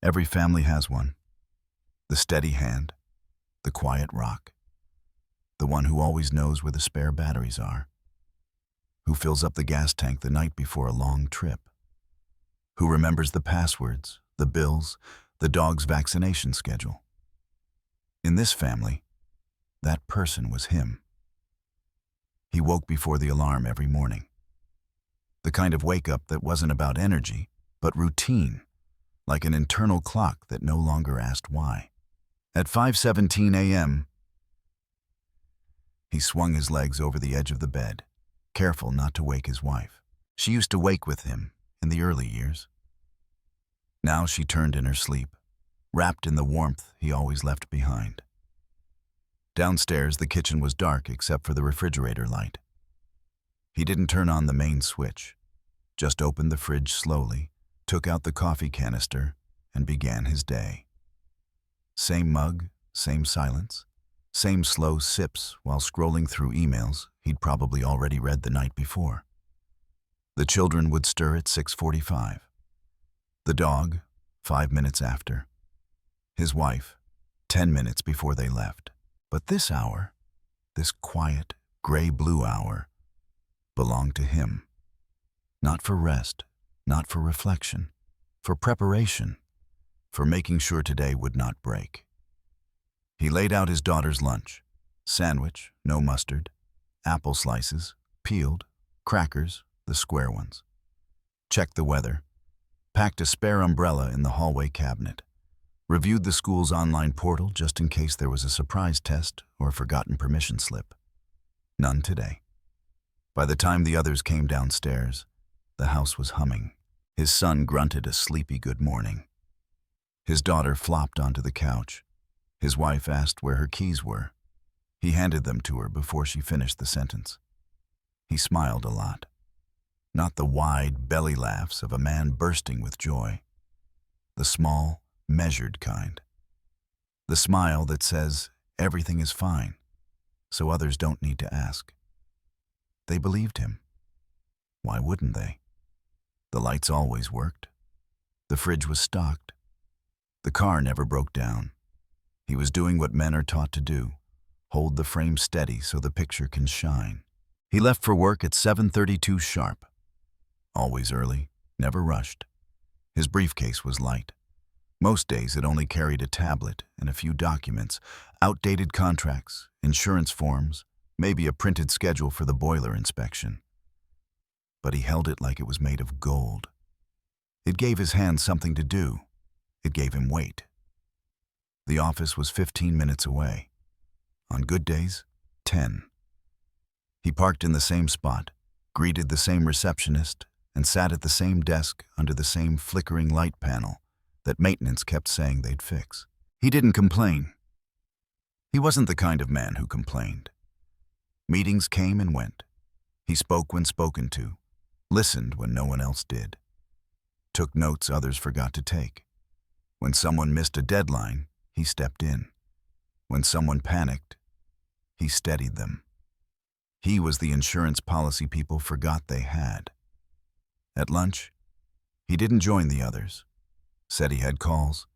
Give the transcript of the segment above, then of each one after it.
Every family has one. The steady hand, the quiet rock, the one who always knows where the spare batteries are, who fills up the gas tank the night before a long trip, who remembers the passwords, the bills, the dog's vaccination schedule. In this family, that person was him. He woke before the alarm every morning. The kind of wake-up that wasn't about energy, but routine, like an internal clock that no longer asked why. At 5:17 a.m., he swung his legs over the edge of the bed, careful not to wake his wife. She used to wake with him in the early years. Now she turned in her sleep, wrapped in the warmth he always left behind. Downstairs, the kitchen was dark except for the refrigerator light. He didn't turn on the main switch, just opened the fridge slowly, took out the coffee canister, and began his day. Same mug, same silence, same slow sips while scrolling through emails he'd probably already read the night before. The children would stir at 6:45. The dog, 5 minutes after. His wife, 10 minutes before they left. But this hour, this quiet, gray-blue hour, belonged to him. Not for rest, not for reflection, for preparation, for making sure today would not break. He laid out his daughter's lunch: sandwich, no mustard, apple slices, peeled, crackers, the square ones. Checked the weather, packed a spare umbrella in the hallway cabinet, reviewed the school's online portal just in case there was a surprise test or a forgotten permission slip. None today. By the time the others came downstairs, the house was humming. His son grunted a sleepy good morning. His daughter flopped onto the couch. His wife asked where her keys were. He handed them to her before she finished the sentence. He smiled a lot. Not the wide belly laughs of a man bursting with joy. The small, measured kind. The smile that says everything is fine, so others don't need to ask. They believed him. Why wouldn't they? The lights always worked. The fridge was stocked. The car never broke down. He was doing what men are taught to do: hold the frame steady so the picture can shine. He left for work at 7:32 sharp. Always early, never rushed. His briefcase was light. Most days it only carried a tablet and a few documents, outdated contracts, insurance forms, maybe a printed schedule for the boiler inspection. But he held it like it was made of gold. It gave his hands something to do. It gave him weight. The office was 15 minutes away. On good days, 10. He parked in the same spot, greeted the same receptionist, and sat at the same desk under the same flickering light panel that maintenance kept saying they'd fix. He didn't complain. He wasn't the kind of man who complained. Meetings came and went. He spoke when spoken to, listened when no one else did, took notes others forgot to take. When someone missed a deadline, he stepped in. When someone panicked, he steadied them. He was the insurance policy people forgot they had. At lunch, he didn't join the others. Said he had calls,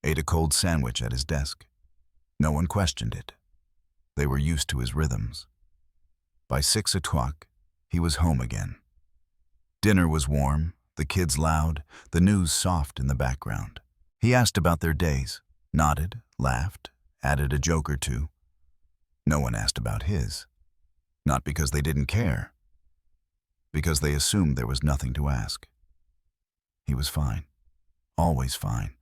ate a cold sandwich at his desk. No one questioned it. They were used to his rhythms. By 6 o'clock, he was home again. Dinner was warm, the kids loud, the news soft in the background. He asked about their days, nodded, laughed, added a joke or two. No one asked about his. Not because they didn't care, because they assumed there was nothing to ask. He was fine. Always fine.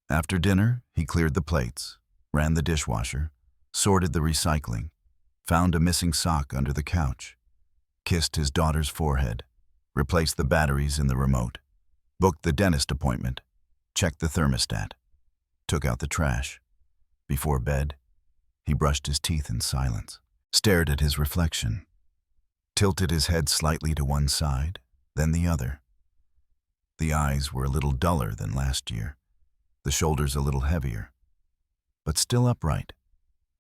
After dinner, he cleared the plates, ran the dishwasher, sorted the recycling, found a missing sock under the couch, kissed his daughter's forehead, replaced the batteries in the remote, booked the dentist appointment, checked the thermostat, took out the trash. Before bed, he brushed his teeth in silence, stared at his reflection, tilted his head slightly to one side, then the other. The eyes were a little duller than last year, the shoulders a little heavier, but still upright,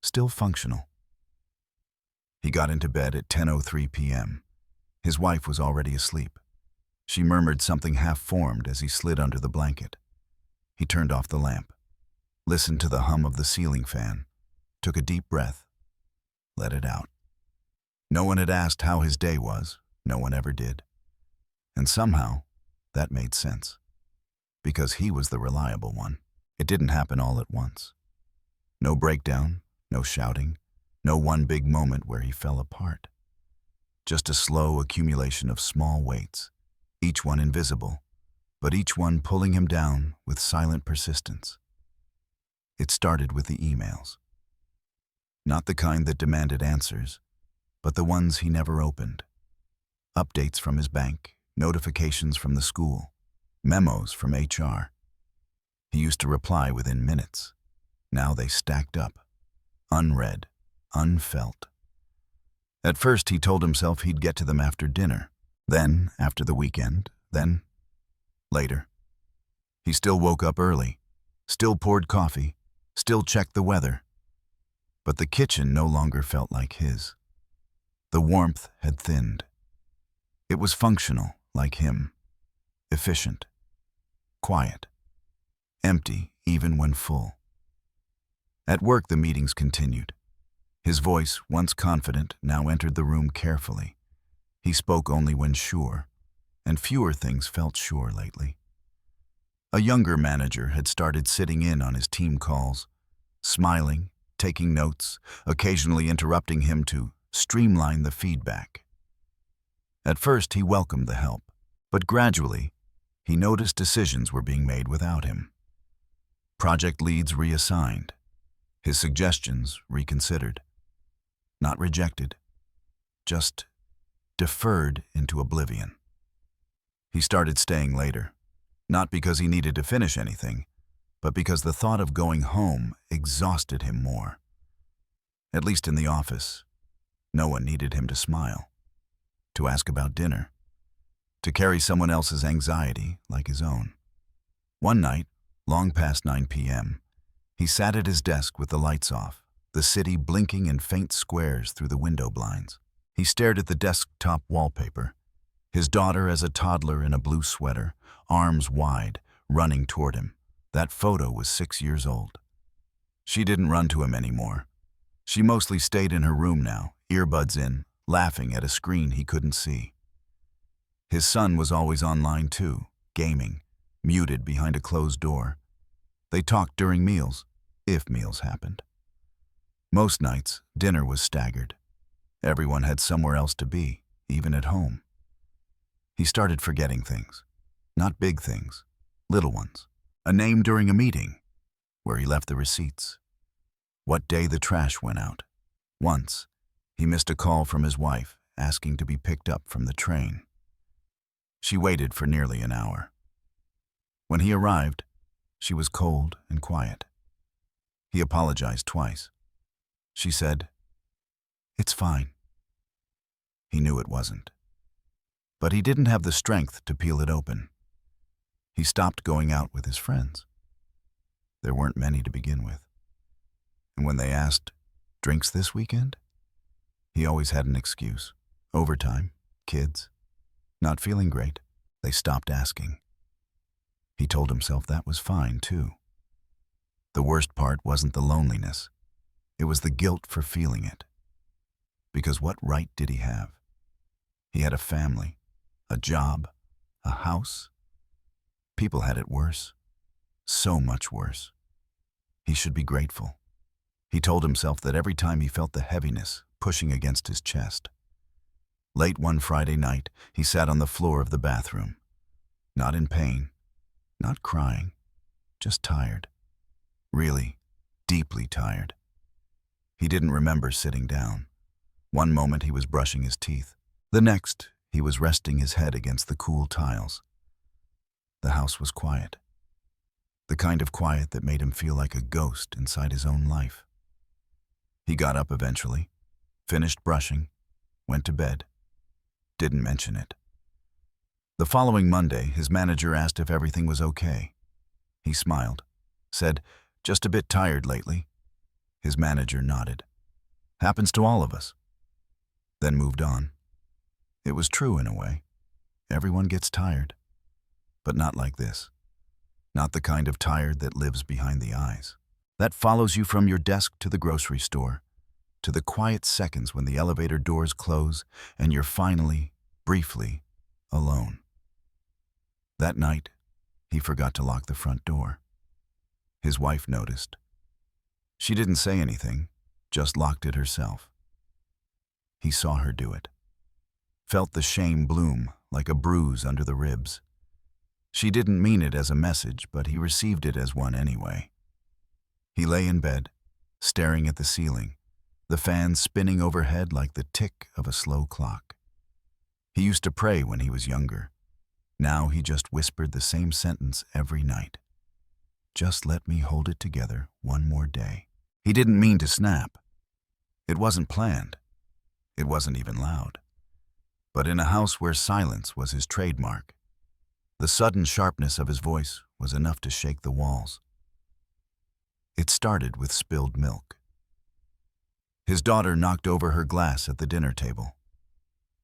still functional. He got into bed at 10:03 p.m. His wife was already asleep. She murmured something half-formed as he slid under the blanket. He turned off the lamp, listened to the hum of the ceiling fan, took a deep breath, let it out. No one had asked how his day was. No one ever did. And somehow, that made sense. Because he was the reliable one. It didn't happen all at once. No breakdown, no shouting, no one big moment where he fell apart. Just a slow accumulation of small weights, each one invisible, but each one pulling him down with silent persistence. It started with the emails. Not the kind that demanded answers, but the ones he never opened. Updates from his bank, notifications from the school, memos from HR. He used to reply within minutes. Now they stacked up, unread, unfelt. At first he told himself he'd get to them after dinner, then after the weekend, then later. He still woke up early, still poured coffee, still checked the weather. But the kitchen no longer felt like his. The warmth had thinned. It was functional, like him, efficient, quiet, empty even when full. At work the meetings continued. His voice, once confident, now entered the room carefully. He spoke only when sure, and fewer things felt sure lately. A younger manager had started sitting in on his team calls, smiling, taking notes, occasionally interrupting him to streamline the feedback. At first he welcomed the help, but gradually he noticed decisions were being made without him. Project leads reassigned, his suggestions reconsidered. Not rejected, just deferred into oblivion. He started staying later, not because he needed to finish anything, but because the thought of going home exhausted him more. At least in the office, no one needed him to smile, to ask about dinner, to carry someone else's anxiety like his own. One night, long past 9 p.m., he sat at his desk with the lights off, the city blinking in faint squares through the window blinds. He stared at the desktop wallpaper, his daughter as a toddler in a blue sweater, arms wide, running toward him. That photo was 6 years old. She didn't run to him anymore. She mostly stayed in her room now, earbuds in, laughing at a screen he couldn't see. His son was always online too, gaming, muted behind a closed door. They talked during meals, if meals happened. Most nights, dinner was staggered. Everyone had somewhere else to be, even at home. He started forgetting things. Not big things, little ones. A name during a meeting, where he left the receipts. What day the trash went out. Once, he missed a call from his wife asking to be picked up from the train. She waited for nearly an hour. When he arrived, she was cold and quiet. He apologized twice. She said, "It's fine." He knew it wasn't. But he didn't have the strength to peel it open. He stopped going out with his friends. There weren't many to begin with. And when they asked, "Drinks this weekend?" he always had an excuse. Overtime, kids, not feeling great. They stopped asking. He told himself that was fine, too. The worst part wasn't the loneliness. It was the guilt for feeling it. Because what right did he have? He had a family, a job, a house. People had it worse. So much worse. He should be grateful. He told himself that every time he felt the heaviness pushing against his chest. Late one Friday night, he sat on the floor of the bathroom. Not in pain, not crying, just tired. Really, deeply tired. He didn't remember sitting down. One moment he was brushing his teeth. The next, he was resting his head against the cool tiles. The house was quiet. The kind of quiet that made him feel like a ghost inside his own life. He got up eventually, finished brushing, went to bed. Didn't mention it. The following Monday, his manager asked if everything was okay. He smiled, said, "Just a bit tired lately." His manager nodded. "Happens to all of us." Then moved on. It was true in a way. Everyone gets tired. But not like this. Not the kind of tired that lives behind the eyes. That follows you from your desk to the grocery store, to the quiet seconds when the elevator doors close and you're finally, briefly, alone. That night, he forgot to lock the front door. His wife noticed. She didn't say anything, just locked it herself. He saw her do it. Felt the shame bloom like a bruise under the ribs. She didn't mean it as a message, but he received it as one anyway. He lay in bed, staring at the ceiling, the fan spinning overhead like the tick of a slow clock. He used to pray when he was younger. Now he just whispered the same sentence every night. Just let me hold it together one more day. He didn't mean to snap. It wasn't planned. It wasn't even loud. But in a house where silence was his trademark, the sudden sharpness of his voice was enough to shake the walls. It started with spilled milk. His daughter knocked over her glass at the dinner table.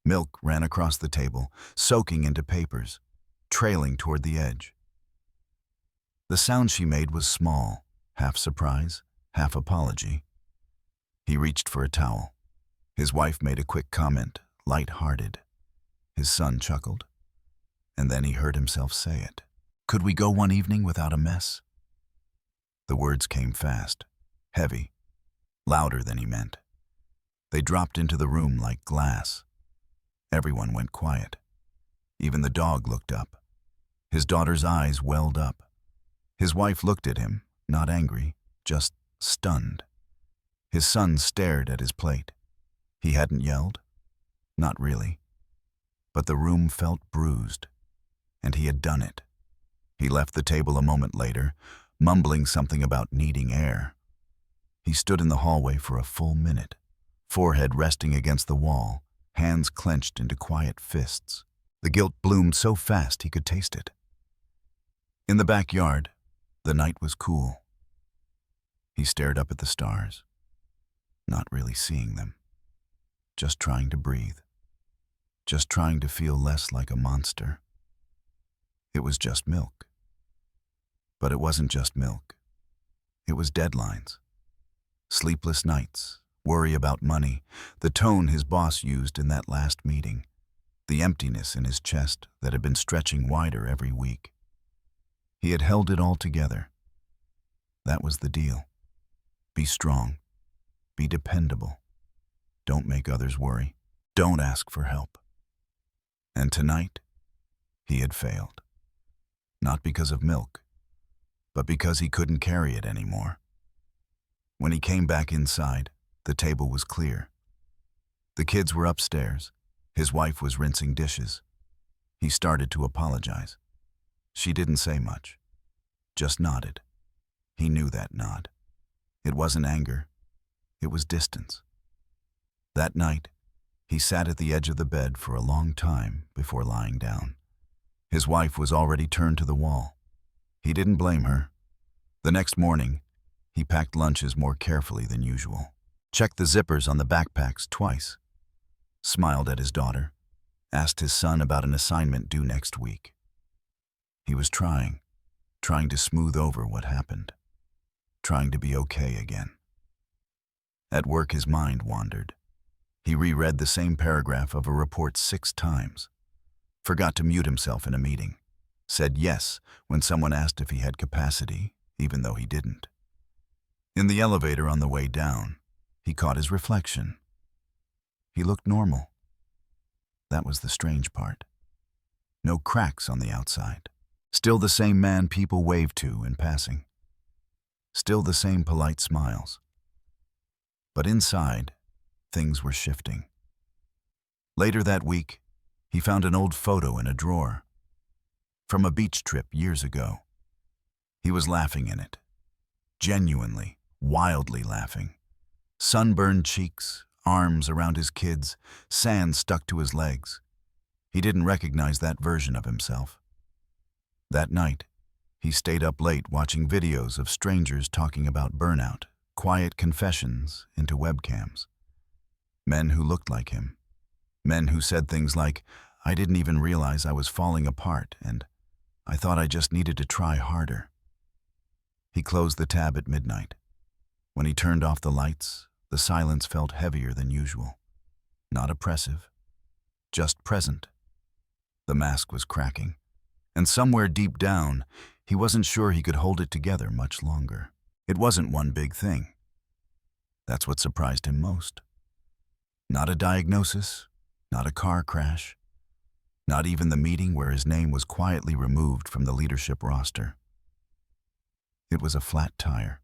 Milk ran across the table, soaking into papers, trailing toward the edge. The sound she made was small, half surprise, half apology. He reached for a towel. His wife made a quick comment, light-hearted. His son chuckled, and then he heard himself say it. Could we go one evening without a mess? The words came fast, heavy, louder than he meant. They dropped into the room like glass. Everyone went quiet. Even the dog looked up. His daughter's eyes welled up. His wife looked at him, not angry, just stunned. His son stared at his plate. He hadn't yelled? Not really. But the room felt bruised, and he had done it. He left the table a moment later, mumbling something about needing air. He stood in the hallway for a full minute, forehead resting against the wall, hands clenched into quiet fists. The guilt bloomed so fast he could taste it. In the backyard, the night was cool. He stared up at the stars, not really seeing them, just trying to breathe, just trying to feel less like a monster. It was just milk. But it wasn't just milk. It was deadlines. Sleepless nights, worry about money, the tone his boss used in that last meeting, the emptiness in his chest that had been stretching wider every week. He had held it all together. That was the deal. Be strong. Be dependable. Don't make others worry. Don't ask for help. And tonight, he had failed. Not because of milk, but because he couldn't carry it anymore. When he came back inside, the table was clear. The kids were upstairs. His wife was rinsing dishes. He started to apologize. She didn't say much, just nodded. He knew that nod. It wasn't anger. It was distance. That night, he sat at the edge of the bed for a long time before lying down. His wife was already turned to the wall. He didn't blame her. The next morning, he packed lunches more carefully than usual, checked the zippers on the backpacks twice, smiled at his daughter, asked his son about an assignment due next week. He was trying to smooth over what happened, trying to be okay again. At work, his mind wandered. He reread the same paragraph of a report 6 times, forgot to mute himself in a meeting, said yes when someone asked if he had capacity, even though he didn't. In the elevator on the way down, he caught his reflection. He looked normal. That was the strange part. No cracks on the outside. Still the same man people waved to in passing. Still the same polite smiles. But inside, things were shifting. Later that week, he found an old photo in a drawer. From a beach trip years ago. He was laughing in it. Genuinely, wildly laughing. Sunburned cheeks, arms around his kids, sand stuck to his legs. He didn't recognize that version of himself. That night, he stayed up late watching videos of strangers talking about burnout, quiet confessions into webcams. Men who looked like him. Men who said things like, "I didn't even realize I was falling apart," and I thought I just needed to try harder." He closed the tab at midnight. When he turned off the lights, the silence felt heavier than usual. Not oppressive, just present. The mask was cracking, and somewhere deep down, he wasn't sure he could hold it together much longer. It wasn't one big thing. That's what surprised him most. Not a diagnosis, not a car crash, not even the meeting where his name was quietly removed from the leadership roster. It was a flat tire.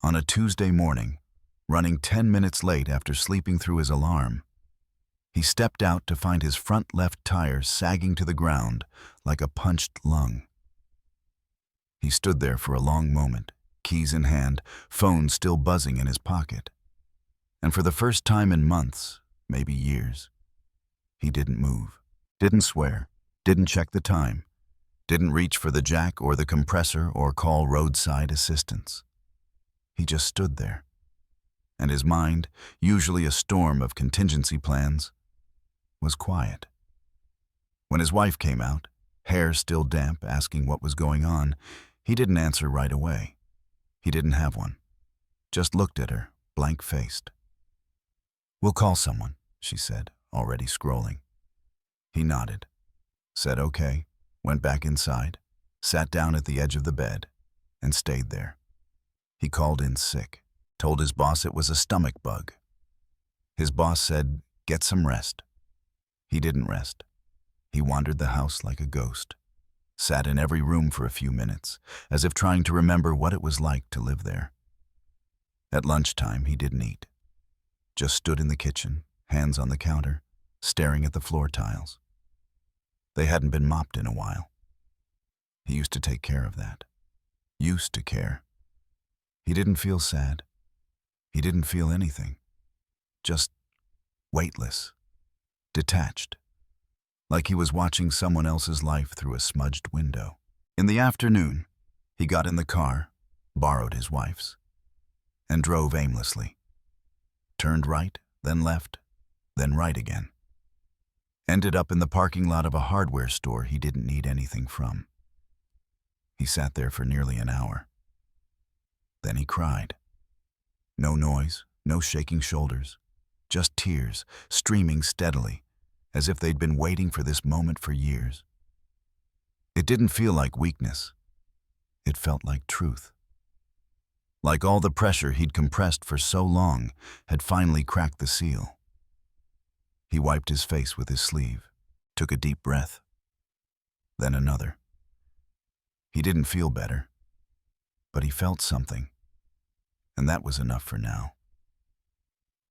On a Tuesday morning, running 10 minutes late after sleeping through his alarm, he stepped out to find his front left tire sagging to the ground like a punched lung. He stood there for a long moment, keys in hand, phone still buzzing in his pocket. And for the first time in months, maybe years, he didn't move, didn't swear, didn't check the time, didn't reach for the jack or the compressor or call roadside assistance. He just stood there. And his mind, usually a storm of contingency plans, was quiet. When his wife came out, hair still damp, asking what was going on, he didn't answer right away. He didn't have one. Just looked at her, blank-faced. "We'll call someone," she said, already scrolling. He nodded, said okay, went back inside, sat down at the edge of the bed, and stayed there. He called in sick, told his boss it was a stomach bug. His boss said, "Get some rest." He didn't rest. He wandered the house like a ghost, sat in every room for a few minutes, as if trying to remember what it was like to live there. At lunchtime, he didn't eat. Just stood in the kitchen, hands on the counter, staring at the floor tiles. They hadn't been mopped in a while. He used to take care of that. Used to care. He didn't feel sad. He didn't feel anything. Just weightless, detached, like he was watching someone else's life through a smudged window. In the afternoon, he got in the car, borrowed his wife's, and drove aimlessly. Turned right, then left, then right again. Ended up in the parking lot of a hardware store he didn't need anything from. He sat there for nearly an hour. Then he cried. No noise, no shaking shoulders, just tears streaming steadily, as if they'd been waiting for this moment for years. It didn't feel like weakness. It felt like truth. Like all the pressure he'd compressed for so long had finally cracked the seal. He wiped his face with his sleeve, took a deep breath, then another. He didn't feel better, but he felt something, and that was enough for now.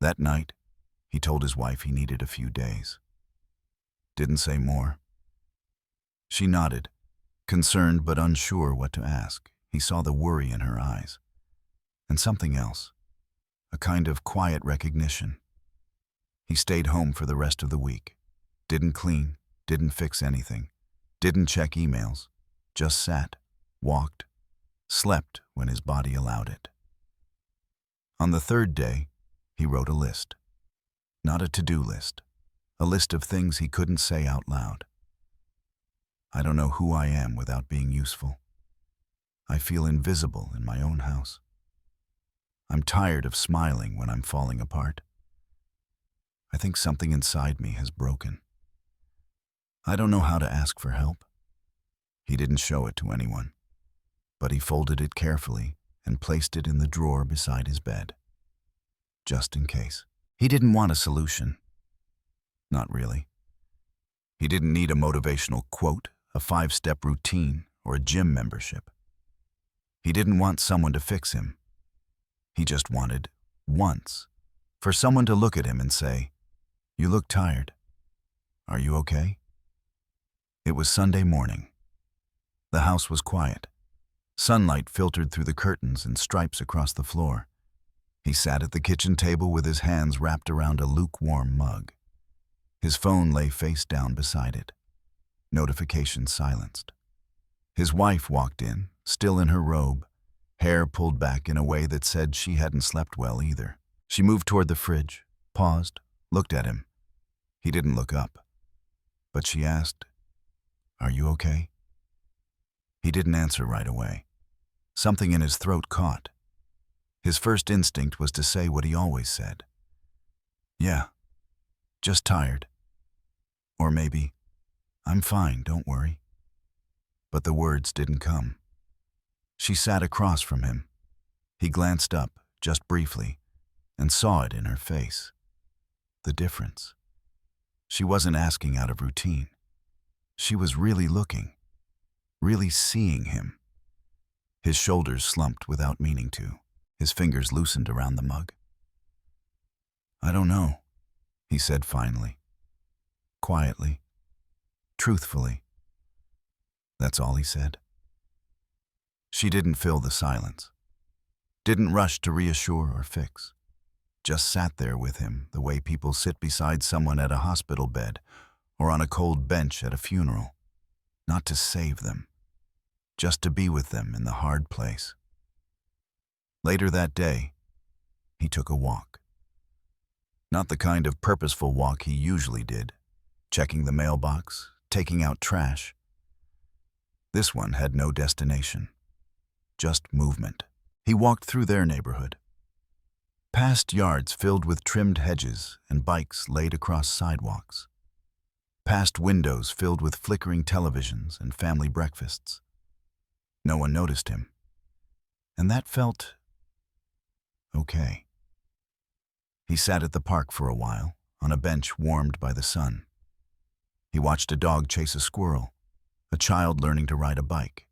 That night, he told his wife he needed a few days. Didn't say more. She nodded, concerned but unsure what to ask. He saw the worry in her eyes. And something else, a kind of quiet recognition. He stayed home for the rest of the week. Didn't clean, didn't fix anything, didn't check emails, just sat, walked, slept when his body allowed it. On the third day, he wrote a list. Not a to-do list, a list of things he couldn't say out loud. I don't know who I am without being useful. I feel invisible in my own house. I'm tired of smiling when I'm falling apart. I think something inside me has broken. I don't know how to ask for help. He didn't show it to anyone, but he folded it carefully and placed it in the drawer beside his bed, just in case. He didn't want a solution. Not really. He didn't need a motivational quote, a 5-step routine, or a gym membership. He didn't want someone to fix him. He just wanted, once, for someone to look at him and say, "You look tired. Are you okay?" It was Sunday morning. The house was quiet. Sunlight filtered through the curtains in stripes across the floor. He sat at the kitchen table with his hands wrapped around a lukewarm mug. His phone lay face down beside it. Notifications silenced. His wife walked in, still in her robe, hair pulled back in a way that said she hadn't slept well either. She moved toward the fridge, paused, looked at him. He didn't look up. But she asked, "Are you okay?" He didn't answer right away. Something in his throat caught. His first instinct was to say what he always said. "Yeah, just tired." Or maybe, "I'm fine, don't worry." But the words didn't come. She sat across from him. He glanced up, just briefly, and saw it in her face. The difference. She wasn't asking out of routine. She was really looking, really seeing him. His shoulders slumped without meaning to. His fingers loosened around the mug. "I don't know," he said finally. Quietly. Truthfully. That's all he said. She didn't fill the silence. Didn't rush to reassure or fix. Just sat there with him the way people sit beside someone at a hospital bed or on a cold bench at a funeral. Not to save them. Just to be with them in the hard place. Later that day, he took a walk. Not the kind of purposeful walk he usually did, checking the mailbox, taking out trash. This one had no destination, just movement. He walked through their neighborhood, past yards filled with trimmed hedges and bikes laid across sidewalks, past windows filled with flickering televisions and family breakfasts. No one noticed him, and that felt okay. He sat at the park for a while, on a bench warmed by the sun. He watched a dog chase a squirrel, a child learning to ride a bike,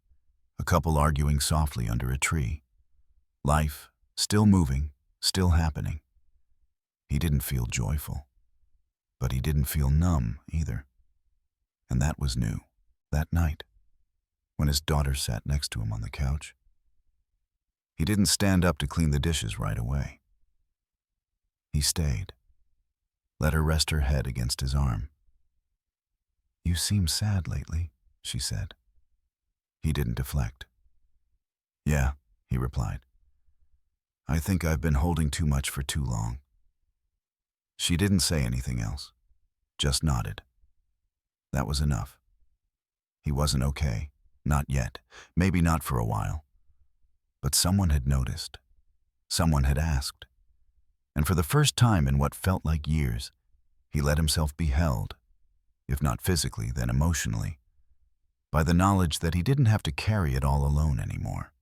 a couple arguing softly under a tree. Life, still moving, still happening. He didn't feel joyful, but he didn't feel numb either. And that was new, that night, when his daughter sat next to him on the couch. He didn't stand up to clean the dishes right away. He stayed, let her rest her head against his arm. "You seem sad lately," she said. He didn't deflect. "Yeah," he replied. "I think I've been holding too much for too long." She didn't say anything else, just nodded. That was enough. He wasn't okay, not yet, maybe not for a while. But someone had noticed. Someone had asked. And for the first time in what felt like years, he let himself be held, if not physically, then emotionally, by the knowledge that he didn't have to carry it all alone anymore.